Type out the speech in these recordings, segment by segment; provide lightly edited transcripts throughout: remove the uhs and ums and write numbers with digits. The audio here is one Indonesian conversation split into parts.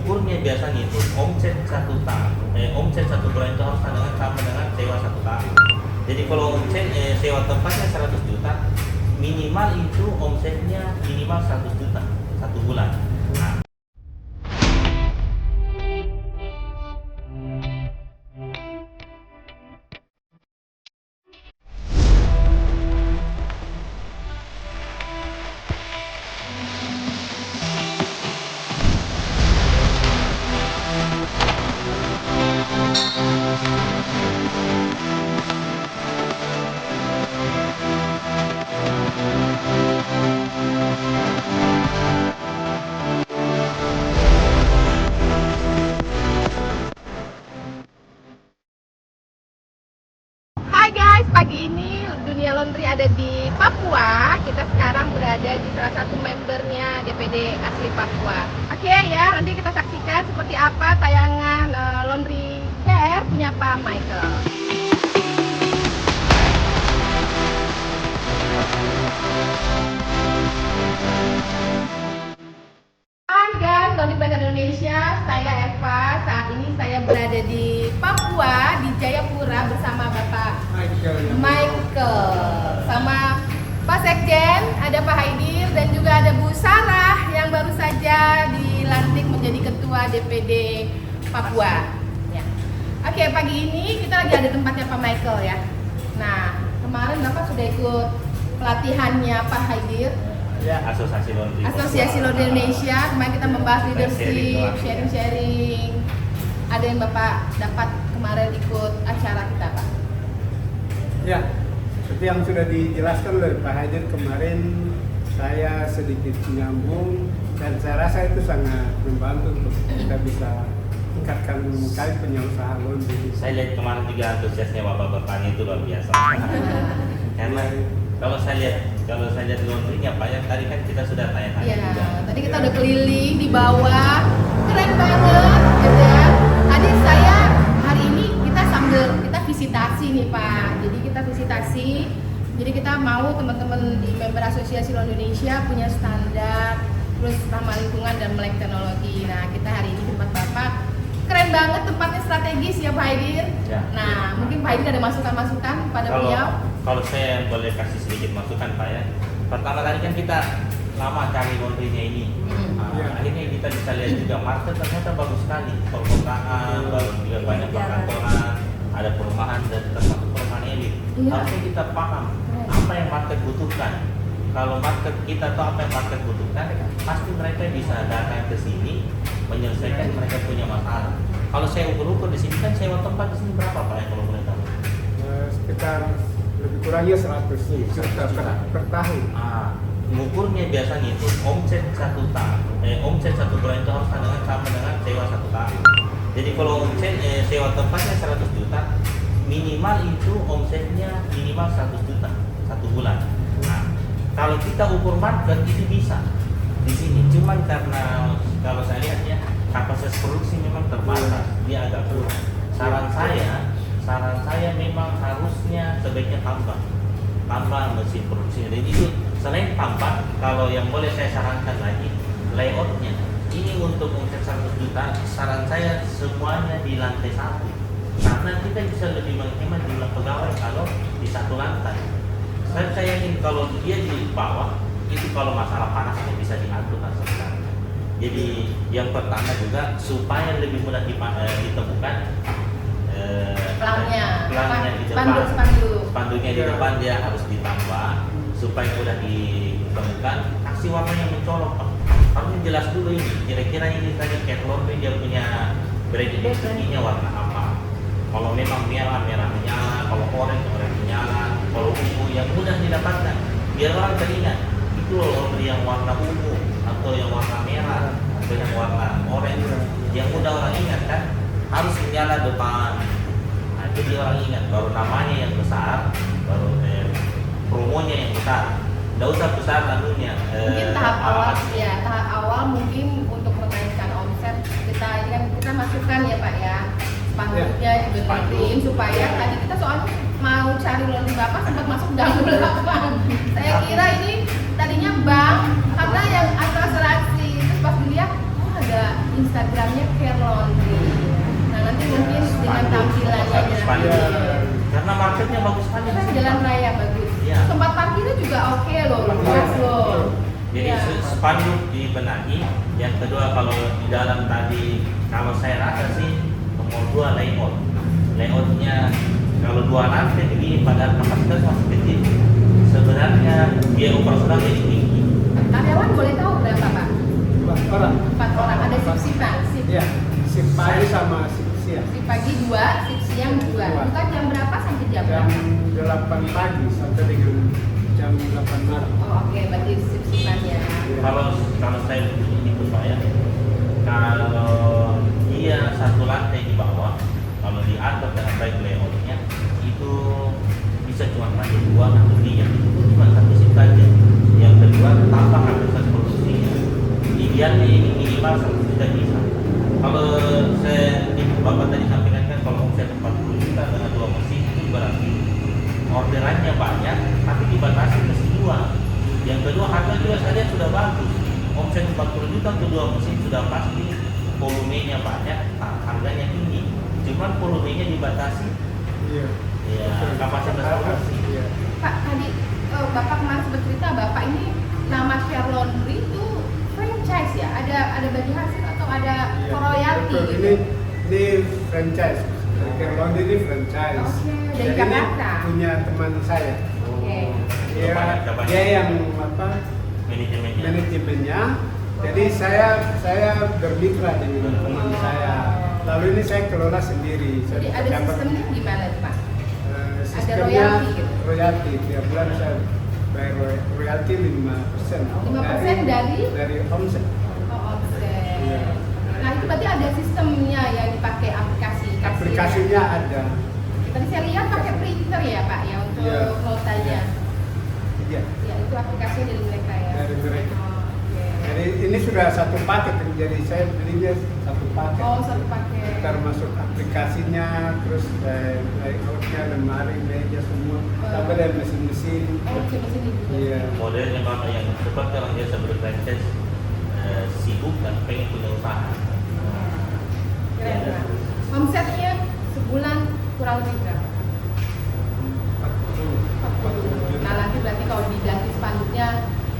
ngukurnya biasanya itu omset omset satu bulan itu harus sama dengan sewa 1 tahun. Jadi kalau omset sewa tempatnya 100 juta, minimal itu omsetnya minimal 100 juta 1 bulan. Nah, Hai guys, pagi ini Dunia Laundry ada di Papua. Kita sekarang berada di salah satu membernya DPD asli Papua. Oke ya, nanti kita saksikan seperti apa tayangan Laundry Care punya Pak Michael. Hai guys, Laundry Care Indonesia, saya Eva. Saat ini saya berada di Papua, di Jayapura bersama Bapak Michael, sama Pak Sekjen, ada Pak Haidir, dan juga ada Bu Sarah yang baru saja dilantik menjadi Ketua DPD Papua. Ya. Oke, pagi ini kita lagi ada tempatnya Pak Michael ya. Nah, kemarin Bapak sudah ikut pelatihannya Pak Haidir, ya, Asosiasi Laundry Indonesia. Kemarin kita membahas leadership, sharing. Ada yang Bapak dapat kemarin ikut acara kita, Pak? Ya, seperti yang sudah dijelaskan oleh Pak Haidir kemarin, saya sedikit nyambung dan saya rasa itu sangat membantu untuk kita bisa tingkatkan kali penyelesaian laundry. saya lihat kemarin juga antusiasnya bapak-bapaknya itu luar biasa. Karena kalau saya lihat laundrynya Pak, ya tadi kan kita sudah tanya-tanya Iya, juga. tadi kita udah keliling di bawah, keren banget, gitu ya. Tadi saya hari ini kita visitasi nih Pak. Jadi kita visitasi, jadi kita mau teman-teman di member Asosiasi Laundry Indonesia punya standar, terus ramah lingkungan dan melek teknologi. Nah, kita hari ini tempat Bapak keren banget, tempatnya strategis ya Pak Haidir. Ya. Nah, mungkin Pak Haidir ada masukan-masukan pada beliau. Kalau saya boleh kasih sedikit masukan Pak ya. Pertama tadi kan kita lama cari laundrynya ini. Akhirnya kita bisa lihat juga market ternyata bagus sekali. Perkotaan, baru juga banyak perkantoran, ada perumahan dan termasuk perumahan elit. Iya. Harusnya kita paham apa yang market butuhkan. Kalau market kita tahu apa yang market butuhkan, pasti mereka bisa datang ke sini menyelesaikan mereka punya masalah. Kalau saya ukur-ukur di sini kan sewa tempat di sini berapa Pak ya kalau boleh tahu? Sekitar lebih kurangnya 100 juta per tahun. Ngukurnya biasanya itu omset 1 bulan itu harus sama dengan sewa 1 tahun. Jadi kalau omset sewa tempatnya 100 juta, minimal itu omsetnya minimal 100 juta 1 bulan. Nah, kalau kita ukur market itu bisa di sini. Cuman karena kalau saya lihat ya kapasitas produksi memang terbatas, dia agak kurang. Saran saya memang harusnya sebaiknya tambah mesin produksi. Dan itu selain tambah, kalau yang boleh saya sarankan lagi layoutnya. Ini untuk omset 100 juta, saran saya semuanya di lantai 1. Karena kita bisa lebih menghemat jumlah pegawai kalau di 1 lantai. Saya yakin kalau dia di bawah, itu kalau masalah panasnya bisa diatur sekarang. Jadi yang pertama juga supaya lebih mudah ditemukan pelangnya di depan, spanduknya di depan dia harus ditambah supaya mudah ditemukan. Kasih warna yang mencolok Pak. Harusnya jelas dulu ini. Kira-kira ini tadi cat laundry dia punya brand identity-nya warna apa. Kalau memang merah menyala, kalau orange menyala, kalau ungu yang mudah didapatkan. Biar orang teringat itu laundry yang warna ungu atau yang warna merah atau yang warna orange. Yang mudah orang ingat kan harus menyala depan. Nah, jadi orang ingat baru namanya yang besar, baru promonya yang besar. Nggak usah besar anunya. Mungkin tahap awal mungkin untuk menaikkan omset kita masukkan ya Pak ya, spanduknya dibenerin supaya tadi kita soalnya mau cari laundry Bapak sempat masuk gang belakang. Saya kira ini tadinya bank karena yang asuransi, terus pas dilihat ada juga Instagramnya Care Laundry. Nah nanti mungkin dengan tampilannya Spanduk. jalan Karena marketnya bagus sekali. kan jalan raya bagus. Iya. Tempat parkirnya juga oke loh, luas loh. Jadi Iya. spanduk dibenahi. Yang kedua kalau di dalam tadi, kalau saya rasa sih nomor 2 layout. Layoutnya kalau 2 lantai begini pada kapasitas masih kecil. Sebenarnya biaya operasional jadi tinggi. Karyawan boleh tahu berapa Pak? 4 orang. 4 orang, ada sip-sipan, sip. Iya, sip pagi sama sip siang. Sip pagi 2, sip siang 2. Dua. Bukan jam berapa sampai jam Jam berapa? 8 pagi sampai dengan jam 8 malam. Oh oke, berarti sip-sipannya. Kalau saya itu Pak ya, kalau dia satu lantai di bawah, kalau diatur dengan baik layoutnya, itu bisa cuma pakai 2 atau 3, cuma satu shift saja. Yang kedua tambah kapasitas produksinya. Idealnya ini minimal 1 juta bisa. Kalau Bapak tadi sampaikan kan kalau omset 40 juta dengan 2 mesin itu berarti orderannya banyak, tapi dibatasi ke 2. Yang kedua harga juga saja sudah bagus. Omset 40 juta untuk 2 mesin sudah pasti volumenya banyak, harganya tinggi. Cuman volumenya dibatasi. Iya. Ya, kapasitas produksi. Iya. Pak tadi Bapak kemarin sempat cerita Bapak ini nama Care Laundry itu franchise ya? Ada bagi hasil atau ada Iya. royalti Betul. gitu? Ini franchise. Care Laundry ini franchise. Oke, dari Jadi ini Jakarta. punya teman saya. Oke. Dia yang apa? Manajemennya. Manajemennya. Jadi saya bermitra dengan teman saya. Lalu ini saya kelola sendiri. Saya Jadi ada dapat, sistemnya gimana Pak? sistemnya royalti gitu? royalti. Tiap bulan saya bayar royalti 5%. 5% dari omset. Oh, oke. Iya. Nah itu berarti ada sistemnya yang dipakai aplikasi. Aplikasinya ada. Tadi saya lihat pakai printer ya Pak ya untuk Iya. notanya. Iya. Ya itu aplikasinya dari mereka ya. Dari mereka. Oh, oke. Jadi ini sudah satu paket, jadi saya belinya satu paket. Oh satu paket. Termasuk aplikasinya, terus layoutnya, lemari, meja semua, sampai dari mesin-mesin. Oh mesin ini juga. Iya. Modelnya Bapak yang seperti orang biasa berfranchise, sibuk dan pengen punya usaha. Keren Pak. Omsetnya sebulan kurang lebih berapa? 40. Nah nanti berarti kalau diganti spanduknya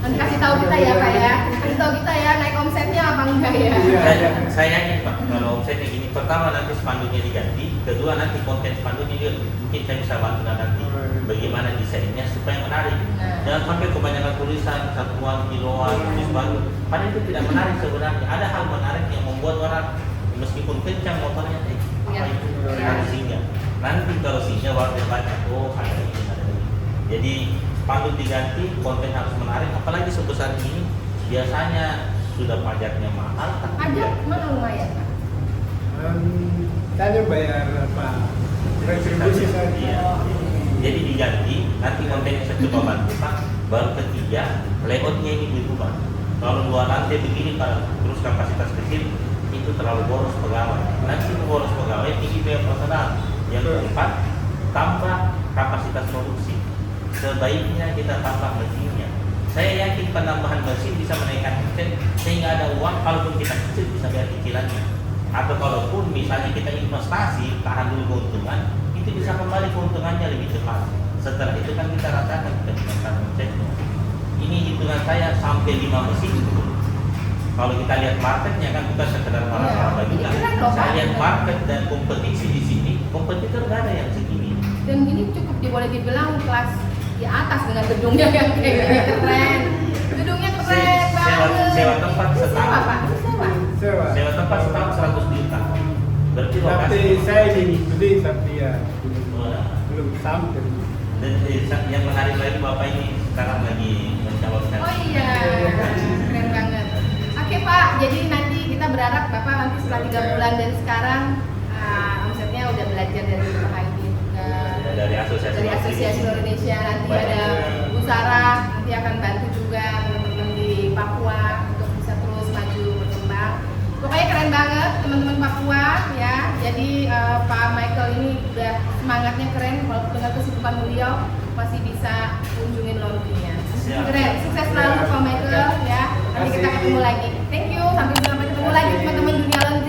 nanti kasih tahu kita ya Pak ya. Kasih tahu kita ya naik omsetnya apa enggak ya. Iya. Saya yakin Pak, kalau omsetnya gini, pertama nanti spanduknya diganti, kedua nanti konten spanduknya juga mungkin saya bisa bantu nanti bagaimana desainnya supaya menarik. Nah. Jangan sampai kebanyakan tulisan satuan, kiloan, tulis baru. Padahal itu tidak menarik sebenarnya. Ada hal menarik yang membuat orang meskipun kencang motornya, apa itu harus singa. Nanti kalau singa baru dia baca, oh ada ini, ada ini. Jadi spanduk diganti, konten harus menarik, apalagi sebesar ini biasanya sudah pajaknya mahal. tapi Pajak tidak- mana lumayan Pak? Saya bayar apa? Retribusi Iya. saja. Jadi diganti, nanti kontennya saya coba bantu Pak. Baru ketiga, layoutnya ini berubah. Kalau 2 lantai begini Pak, terus kapasitas kecil, itu terlalu boros pegawai. Nanti boros pegawai tinggi biaya personal. Yang keempat, tambah kapasitas produksi. Sebaiknya kita tambah mesinnya. Saya yakin penambahan mesin bisa menaikkan omset sehingga ada uang, kalaupun kita kecil bisa bayar cicilannya. Atau kalaupun misalnya kita investasi, tahan dulu keuntungan, itu bisa kembali keuntungannya lebih cepat. Setelah itu kan kita rasakan kita meningkatkan omsetnya. Ini hitungan saya sampai 5 mesin. Kalau kita lihat marketnya kan bukan sekedar marah-marah bagi Ini keren loh, saya Pak. lihat market dan kompetisi di sini, kompetitor nggak ada yang segini. Dan gini cukup boleh dibilang kelas di atas dengan gedungnya yang kayak gini keren. Gedungnya keren banget. Sewa tempat Itu sewa setahun. Pak, itu sewa. Sewa. Sewa tempat setahun 100 juta. Berarti Tapi lokasi. saya ingin beli tapi ya Wah. belum sampai. Dan yang menarik lagi Bapak ini sekarang lagi mencalonkan. Oh iya, keren banget. Oke Pak, jadi nanti kita berharap Bapak nanti setelah 3 bulan dari sekarang omsetnya udah belajar dari Bapak ini juga. Dari asosiasi. Dari Asosiasi Indonesia nanti Baik. ada Bu Sarah nanti akan bantu juga teman-teman di Papua untuk bisa terus maju berkembang. Pokoknya keren banget teman-teman Papua ya. Jadi Pak Michael ini udah semangatnya keren, walaupun dengan kesibukan beliau masih bisa kunjungin laundry-nya. Siap. Keren, sukses selalu Pak Michael ya. Nanti kita ketemu lagi. Thank you, sampai jumpa. Ketemu lagi teman-teman dunia lengkap.